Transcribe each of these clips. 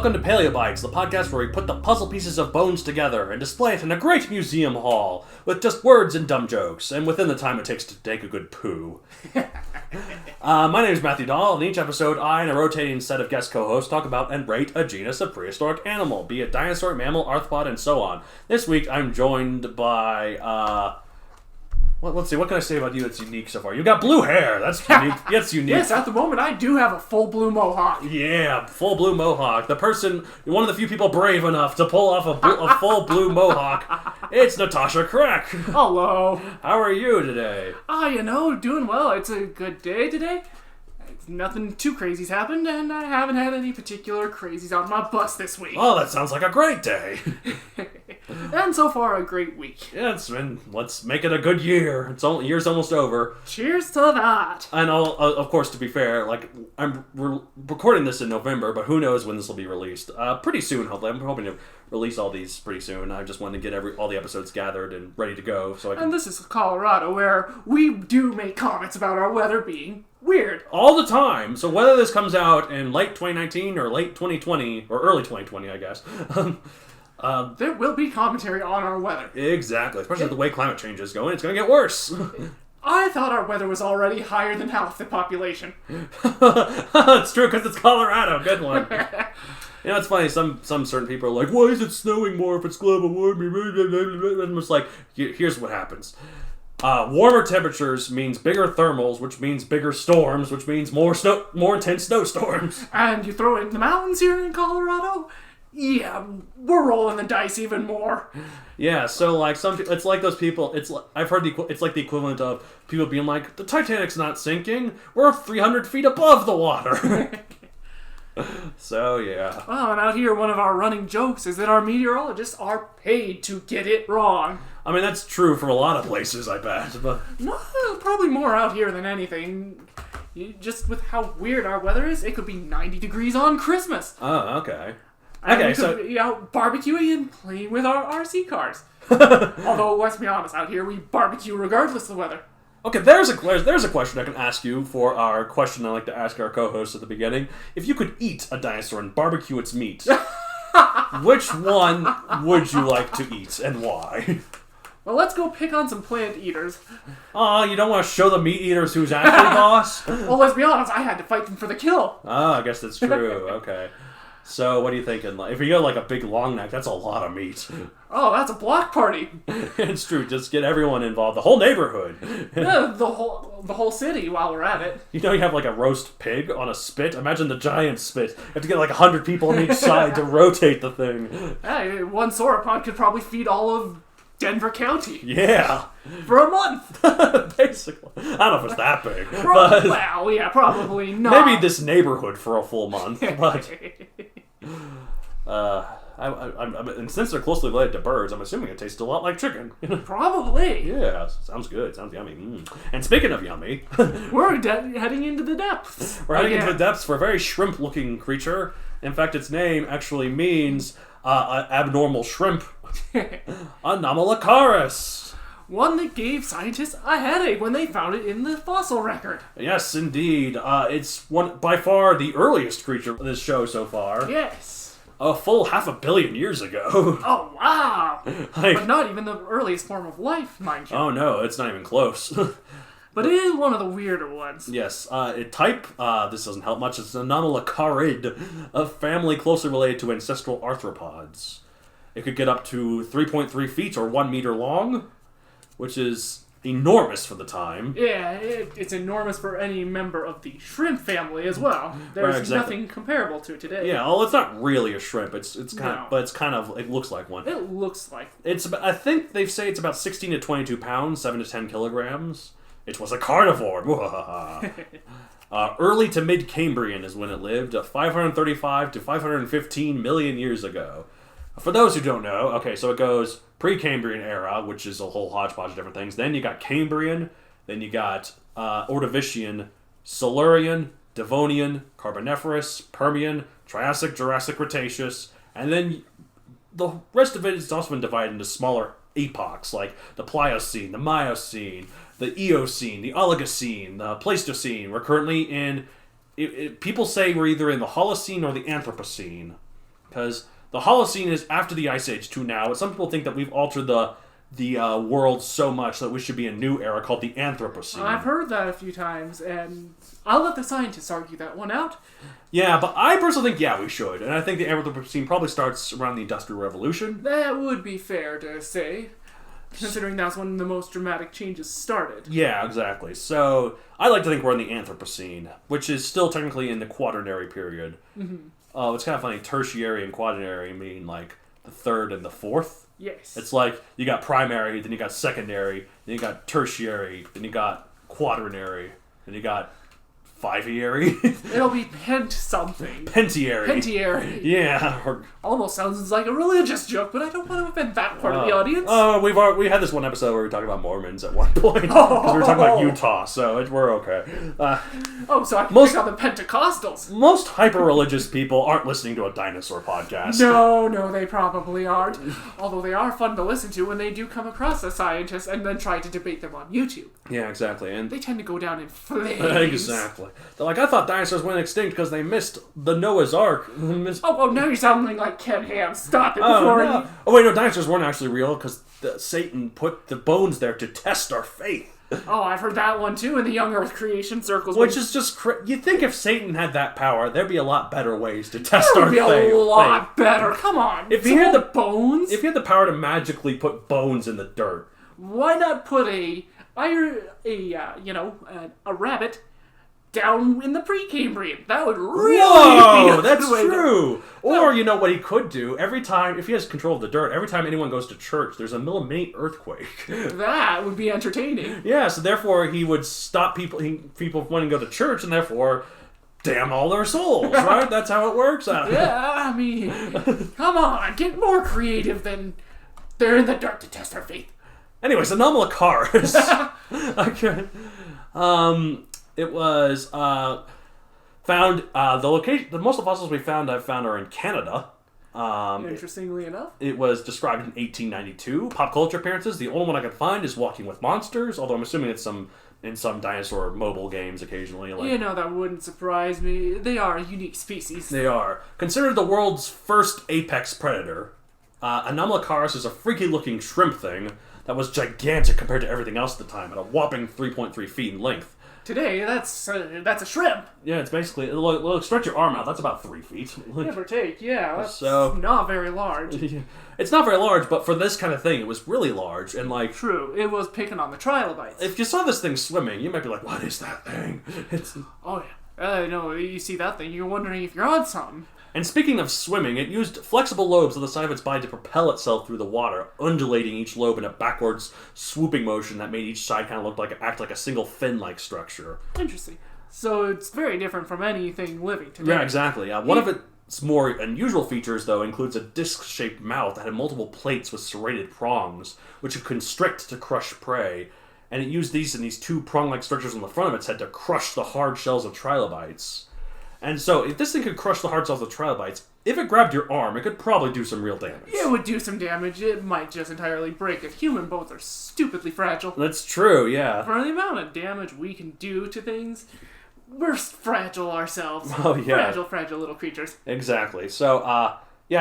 Welcome to Paleobites, the podcast where we put the puzzle pieces of bones together and display it in a great museum hall with just words and dumb jokes, and within the time it takes to take a good poo. My name is Matthew Dahl, and in each episode I and a rotating set of guest co-hosts talk about and rate a genus of prehistoric animal, be it dinosaur, mammal, arthropod, and so on. This week I'm joined by, let's see, what can I say about you that's unique so far? You got blue hair, that's unique. That's unique. Yes, at the moment I do have a full blue mohawk. Yeah, full blue mohawk. The person, one of the few people brave enough to pull off a full blue mohawk. It's Natasha Krech. Hello. How are you today? Doing well. It's a good day today. Nothing too crazy's happened, and I haven't had any particular crazies on my bus this week. Oh, that sounds like a great day. And so far, a great week. Yeah, let's make it a good year. Year's almost over. Cheers to that. And of course, to be fair, we're recording this in November, but who knows when this will be released. Pretty soon, hopefully. I'm hoping to release all these pretty soon. I just wanted to get all the episodes gathered and ready to go. And this is Colorado, where we do make comments about our weather being weird. All the time. So whether this comes out in late 2019 or late 2020, or early 2020, I guess. There will be commentary on our weather. Exactly. Especially the way climate change is going. It's going to get worse. I thought our weather was already higher than half the population. It's true, because it's Colorado. Good one. You know, it's funny, some certain people are like, why is it snowing more if it's global warming? And it's like, here's what happens. Warmer temperatures means bigger thermals, which means bigger storms, which means more intense snowstorms. And you throw in the mountains here in Colorado? Yeah, we're rolling the dice even more. Yeah, so it's like those people. I've heard it's like the equivalent of people being like, the Titanic's not sinking. We're 300 feet above the water. So yeah. Well, and out here, one of our running jokes is that our meteorologists are paid to get it wrong. I mean, that's true for a lot of places, I bet. But no, probably more out here than anything. Just with how weird our weather is, it could be 90 degrees on Christmas. Oh, okay. And we could be out barbecuing and playing with our RC cars. Although, let's be honest, out here we barbecue regardless of the weather. Okay, there's a question I can ask you for our question I like to ask our co-hosts at the beginning. If you could eat a dinosaur and barbecue its meat, which one would you like to eat and why? Well, let's go pick on some plant eaters. You don't want to show the meat eaters who's actually boss? Well, let's be honest, I had to fight them for the kill. I guess that's true. Okay. So, what are you thinking? If you got a big long neck, that's a lot of meat. Oh, that's a block party. It's true. Just get everyone involved. The whole neighborhood. Yeah, the whole city while we're at it. You have a roast pig on a spit? Imagine the giant spit. You have to get 100 people on each side to rotate the thing. Hey, one sauropod could probably feed all of Denver County. Yeah. For a month. Basically. I don't know if it's that big. Well, yeah, probably not. Maybe this neighborhood for a full month. But and since they're closely related to birds, I'm assuming it tastes a lot like chicken. Probably. Yeah, sounds good. Sounds yummy. And speaking of yummy, we're heading into the depths. We're heading into the depths for a very shrimp-looking creature. In fact, its name actually means abnormal shrimp. Anomalocaris. One that gave scientists a headache when they found it in the fossil record. Yes, indeed. It's by far the earliest creature of this show so far. Yes. A full 500 million years ago. Oh, wow. But not even the earliest form of life, mind you. Oh, no, it's not even close. But it is one of the weirder ones. Yes. Type, this doesn't help much, it's an Anomalocarid, a family closely related to ancestral arthropods. It could get up to 3.3 feet or 1 meter long, which is enormous for the time. Yeah, it's enormous for any member of the shrimp family as well. There's nothing comparable to it today. Yeah, well, it's not really a shrimp. It's kind of it looks like one. It looks like. I think they say it's about 16 to 22 pounds, 7 to 10 kilograms. It was a carnivore. Early to mid Cambrian is when it lived, 535 to 515 million years ago. For those who don't know, okay, so it goes pre-Cambrian era, which is a whole hodgepodge of different things. Then you got Cambrian, then you got Ordovician, Silurian, Devonian, Carboniferous, Permian, Triassic, Jurassic, Cretaceous, and then the rest of it is also been divided into smaller epochs, like the Pliocene, the Miocene, the Eocene, the Oligocene, the Pleistocene. We're currently in... people say we're either in the Holocene or the Anthropocene. because the Holocene is after the Ice Age to now, but some people think that we've altered the world so much that we should be a new era called the Anthropocene. I've heard that a few times, and I'll let the scientists argue that one out. Yeah, but I personally think, yeah, we should. And I think the Anthropocene probably starts around the Industrial Revolution. That would be fair to say, considering that's when the most dramatic changes started. Yeah, exactly. So, I like to think we're in the Anthropocene, which is still technically in the Quaternary period. Mm-hmm. It's kind of funny, tertiary and quaternary mean, like, the third and the fourth. Yes. It's like, you got primary, then you got secondary, then you got tertiary, then you got quaternary, then you got fiviary. It'll be pent something. Pentiary. Pentiary. Yeah. Almost sounds like a religious joke, but I don't want to offend that part of the audience. We had this one episode where we talked about Mormons at one point. Because we were talking about Utah, so we're okay. So I can pick on the Pentecostals. Most hyper-religious people aren't listening to a dinosaur podcast. No, they probably aren't. Although they are fun to listen to when they do come across a scientist and then try to debate them on YouTube. Yeah, exactly. And they tend to go down in flames. Exactly. They're like, I thought dinosaurs went extinct because they missed the Noah's Ark. Oh, now you're sounding like Ken Ham. Stop it before you... Oh, wait, no, dinosaurs weren't actually real because Satan put the bones there to test our faith. Oh, I've heard that one too in the young Earth creation circles. Which is just... You'd think if Satan had that power, there'd be a lot better ways to test our faith. There'd be a lot better. Come on. If he had the bones... If he had the power to magically put bones in the dirt... Why not put a rabbit down in the Precambrian? That would really be that's true. Or, you know what he could do? Every time, if he has control of the dirt, every time anyone goes to church, there's a mini earthquake. That would be entertaining. Yeah, so therefore he would stop people from wanting to go to church, and therefore damn all their souls, right? That's how it works out. Yeah, I mean, come on, get more creative than they're in the dirt to test our faith. Anyways, Anomalocaris. Okay. It was found. The location. The most of the fossils I've found are in Canada. Interestingly enough, it was described in 1892. Pop culture appearances. The only one I could find is Walking with Monsters. Although I'm assuming it's in some dinosaur mobile games occasionally. That wouldn't surprise me. They are a unique species. They are considered the world's first apex predator. Anomalocaris is a freaky looking shrimp thing that was gigantic compared to everything else at the time, at a whopping 3.3 feet in length. Today, that's a shrimp. Yeah, it's basically... Look, stretch your arm out. That's about 3 feet. Give or take, yeah. That's not very large. It's not very large, but for this kind of thing, it was really large. And True, it was picking on the trilobites. If you saw this thing swimming, you might be like, what is that thing? Oh, yeah. No, you see that thing, you're wondering if you're on something. And speaking of swimming, it used flexible lobes on the side of its body to propel itself through the water, undulating each lobe in a backwards swooping motion that made each side kind of act like a single fin-like structure. Interesting. So it's very different from anything living today. Yeah, exactly. One of its more unusual features, though, includes a disc-shaped mouth that had multiple plates with serrated prongs, which it constrict to crush prey. And it used these two prong-like structures on the front of its head to crush the hard shells of trilobites. And so, if this thing could crush the hard cells of trilobites, if it grabbed your arm, it could probably do some real damage. It would do some damage. It might just entirely break it. Human bones are stupidly fragile. That's true, yeah. For the amount of damage we can do to things, we're fragile ourselves. Oh, yeah. Fragile little creatures. Exactly. So,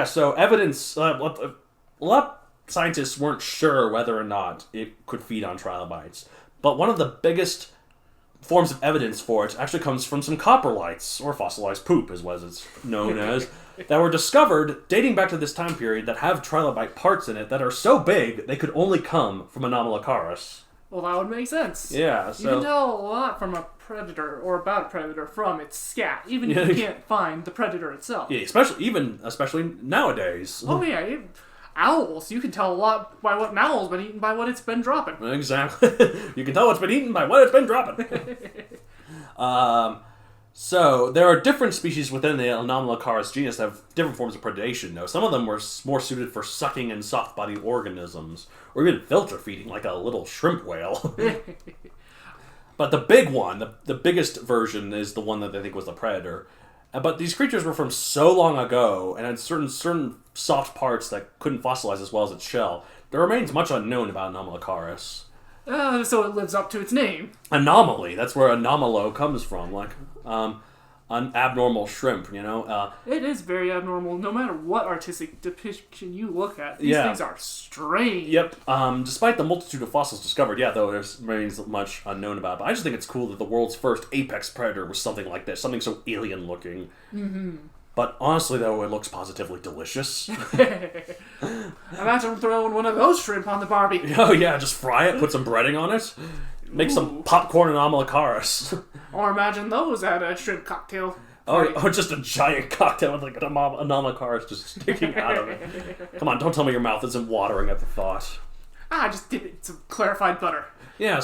so evidence... a lot of scientists weren't sure whether or not it could feed on trilobites. But one of the biggest forms of evidence for it actually comes from some coprolites, or fossilized poop, as it's known as, that were discovered dating back to this time period that have trilobite parts in it that are so big they could only come from Anomalocaris. Well, that would make sense. Yeah, so... You can tell a lot from a predator, or about a predator, from its scat, even if you can't find the predator itself. Yeah, especially nowadays. Oh, yeah, owls. You can tell a lot by what an owl's been eaten by what it's been dropping. Exactly. You can tell what's been eaten by what it's been dropping. So, there are different species within the Anomalocaris genus that have different forms of predation, though. Some of them were more suited for sucking in soft-bodied organisms, or even filter feeding, like a little shrimp whale. But the big one, the biggest version, is the one that they think was the predator. But these creatures were from so long ago, and had certain soft parts that couldn't fossilize as well as its shell. There remains much unknown about Anomalocaris. So it lives up to its name. Anomaly. That's where anomalo comes from. an abnormal shrimp, you know? It is very abnormal, no matter what artistic depiction you look at. These things are strange. Yep. Despite the multitude of fossils discovered, though there's remains much unknown about it, but I just think it's cool that the world's first apex predator was something like this, something so alien-looking. Mm-hmm. But honestly, though, it looks positively delicious. Imagine throwing one of those shrimp on the barbie. Oh, yeah, just fry it, put some breading on it, make some popcorn and Anomalocaris. Or imagine those at a shrimp cocktail. Oh, just a giant cocktail with like an Anomalocaris just sticking out of it. Come on, don't tell me your mouth isn't watering at the thought. Just dip it in some clarified butter. Yeah,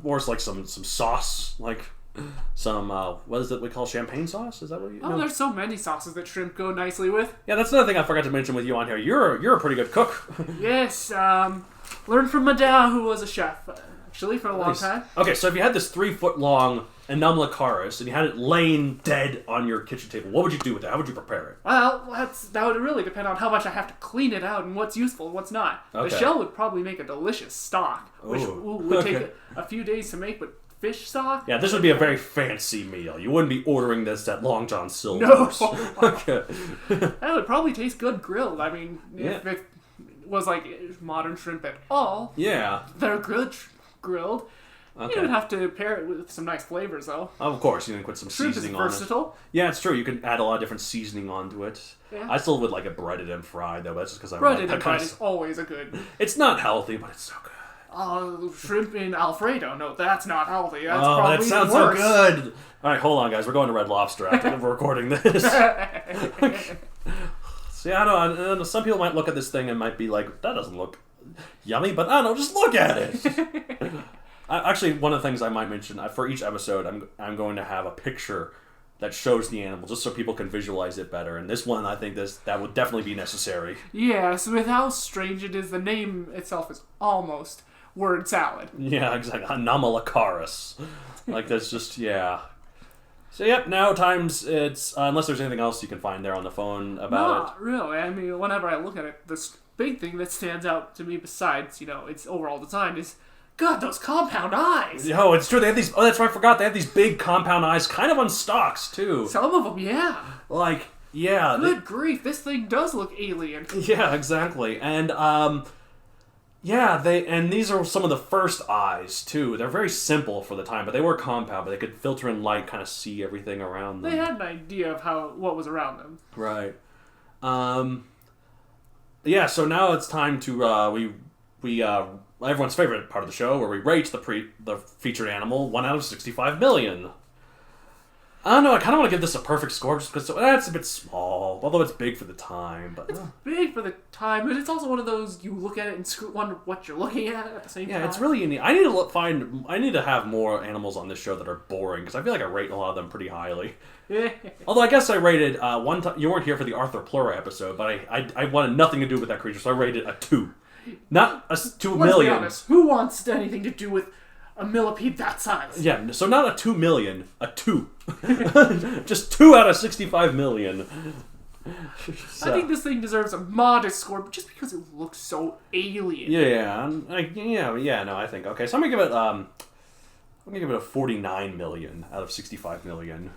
or it's like some sauce, like some, what is it we call champagne sauce? Is that what you know? There's so many sauces that shrimp go nicely with. Yeah, that's another thing I forgot to mention with you on here. You're a pretty good cook. Yes, learned from my dad, who was a chef, actually, for a long time. Okay, so if you had this 3-foot-long Anomalocaris and you had it laying dead on your kitchen table, what would you do with it? How would you prepare it? Well, that would really depend on how much I have to clean it out and what's useful and what's not. Okay. The shell would probably make a delicious stock, which would take a few days to make, but fish stock? Yeah, this would be a very fancy meal. You wouldn't be ordering this at Long John Silver's. No. Okay. That would probably taste good grilled. I mean, Yeah. if it was like modern shrimp at all, Yeah. they're good grilled. Okay. You would have to pair it with some nice flavors, though. Of course, you can put some Shrimp is seasoning on it. versatile. Yeah, it's true. You can add a lot of different seasoning onto it. Yeah. I still would like it breaded and fried, though. That's just because I Breaded and fried is always a good. It's not healthy, but it's so good. Shrimp in Alfredo. No, that's not healthy. That's Oh, probably that sounds worse. so good. All right, hold on, guys. We're going to Red Lobster after we're recording this. See, I don't know. Some people might look at this thing and might be like, that doesn't look yummy, but I don't know. Just look at it. Actually, one of the things I might mention, for each episode, I'm going to have a picture that shows the animal, just so people can visualize it better. And this one, I think that would definitely be necessary. Yes, with how strange it is, the name itself is almost word salad. Yeah, exactly. Anomalocaris. Like, that's just, yeah. So, yep, now times it's, unless there's anything else you can find there on the phone about it. Not really. I mean, whenever I look at it, the big thing that stands out to me besides, its overall design is, God, those compound eyes! Oh, it's true. They have these, that's right, I forgot. They have these big compound eyes, kind of on stalks, too. Some of them, yeah. Like, yeah. Good grief, this thing does look alien. Yeah, exactly. And, and these are some of the first eyes, too. They're very simple for the time, but they were compound, but they could filter in light, kind of see everything around them. They had an idea of what was around them. Right. Yeah, so now it's time to, everyone's favorite part of the show, where we rate the featured animal 1 out of 65 million. I don't know, I kind of want to give this a perfect score just because it's a bit small, although it's big for the time. But it's big for the time, but it's also one of those you look at it and wonder what you're looking at the same time. Yeah, it's really unique. I need to have more animals on this show that are boring, because I feel like I rate a lot of them pretty highly. Although I guess I rated one time. You weren't here for the Arthur Plura episode, but I wanted nothing to do with that creature, so I rated a 2. Not a 2 million. Let's be honest, who wants anything to do with a millipede that size? Yeah, so not a 2 million, a 2. Just 2 out of 65 million. So. I think this thing deserves a modest score, but just because it looks so alien. I think. Okay, so I'm gonna give it a 49 million out of 65 million.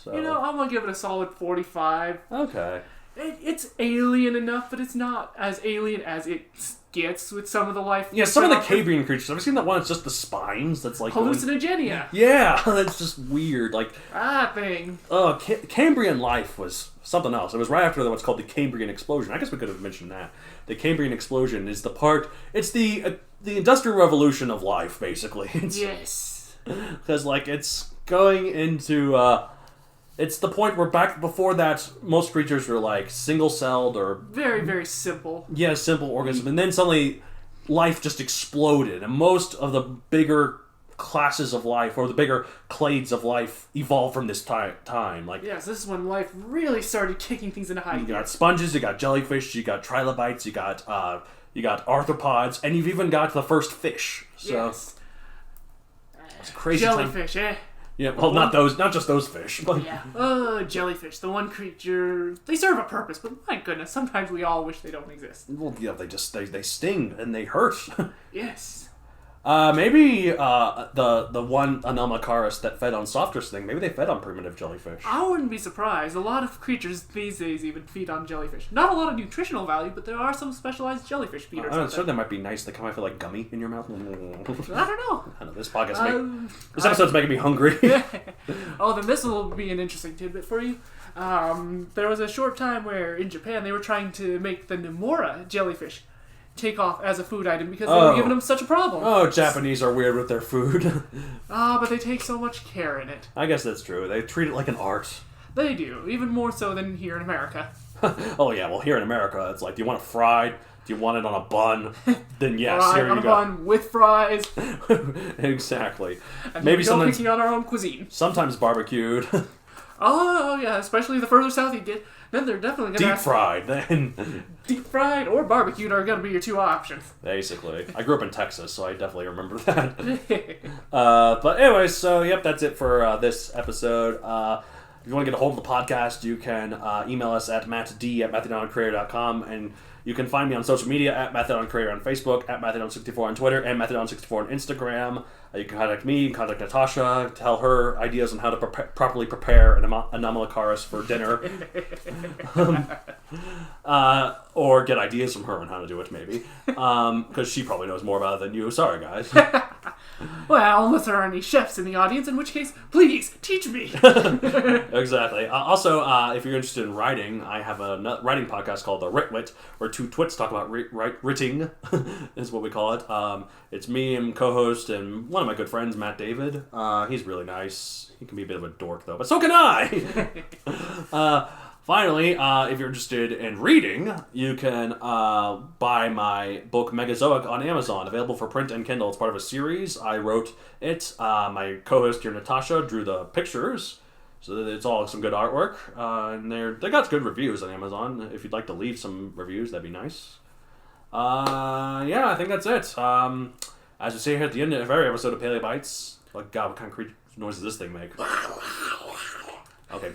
So. I'm gonna give it a solid 45. Okay. It's alien enough, but it's not as alien as it gets with some of the life. Yeah, some of the Cambrian creatures. Have you seen that one? It's just the spines. That's like hallucinogenia. Yeah, that's just weird. Like thing. Cambrian life was something else. It was right after what's called the Cambrian explosion. I guess we could have mentioned that. The Cambrian explosion is the part. It's the Industrial Revolution of life, basically. Yes. Because it's going into. It's the point where back before that, most creatures were single-celled or very, very simple. Yeah, simple organism, and then suddenly life just exploded, and most of the bigger classes of life or the bigger clades of life evolved from this time. Yes, this is when life really started kicking things into high gear. You got sponges, you got jellyfish, you got trilobites, you got arthropods, and you've even got the first fish. So yes. It's a crazy jellyfish, time. Yeah, well, not just those fish. But. Yeah. Jellyfish, the one creature, they serve a purpose, but my goodness, sometimes we all wish they don't exist. Well, yeah, they sting and they hurt. Yes. Maybe the one Anomalocaris that fed on softest thing, maybe they fed on primitive jellyfish. I wouldn't be surprised. A lot of creatures these days even feed on jellyfish. Not a lot of nutritional value, but there are some specialized jellyfish feeders. I'm sure they might be nice. They come out feel like gummy in your mouth. I don't know. I know this podcast this episode's making me hungry. Oh, then this will be an interesting tidbit for you. There was a short time where in Japan they were trying to make the Nemora jellyfish take off as a food item because they were giving them such a problem. Oh, Japanese are weird with their food. But they take so much care in it. I guess that's true. They treat it like an art. They do, even more so than here in America. Oh yeah, well here in America it's like, do you want it fried? Do you want it on a bun? Then yes, Fried here you on go. a bun with fries. Exactly. And Maybe sometimes picking on our own cuisine. Sometimes barbecued. Oh yeah, especially the further south you get, then they're definitely gonna Deep fried, then. deep fried or barbecued are gonna be your two options. Basically. I grew up in Texas, so I definitely remember that. But anyway, so yep, that's it for this episode. If you want to get a hold of the podcast, you can email us at mattd@mattodoncritter.com, and you can find me on social media at Mattodon on Facebook, at Mattodon64 on Twitter, and Mattodon64 on Instagram. You can contact me, you can contact Natasha, tell her ideas on how to properly prepare an Anomalocaris for dinner. Or get ideas from her on how to do it, maybe. Because she probably knows more about it than you. Sorry, guys. Well, unless there are any chefs in the audience, in which case, please, teach me! Exactly. Also, if you're interested in writing, I have a writing podcast called The Writ-Wit, where two twits talk about writing, is what we call it. It's me and co-host and one of my good friends, Matt David. He's really nice. He can be a bit of a dork, though, but so can I! Finally, if you're interested in reading, you can buy my book Megazoic on Amazon, available for print and Kindle. It's part of a series. I wrote it. My co-host here, Natasha, drew the pictures. So it's all some good artwork. And they got good reviews on Amazon. If you'd like to leave some reviews, that'd be nice. Yeah, I think that's it. As we say here at the end of every episode of Paleo Bites, like, God, what kind of noise does this thing make? Okay.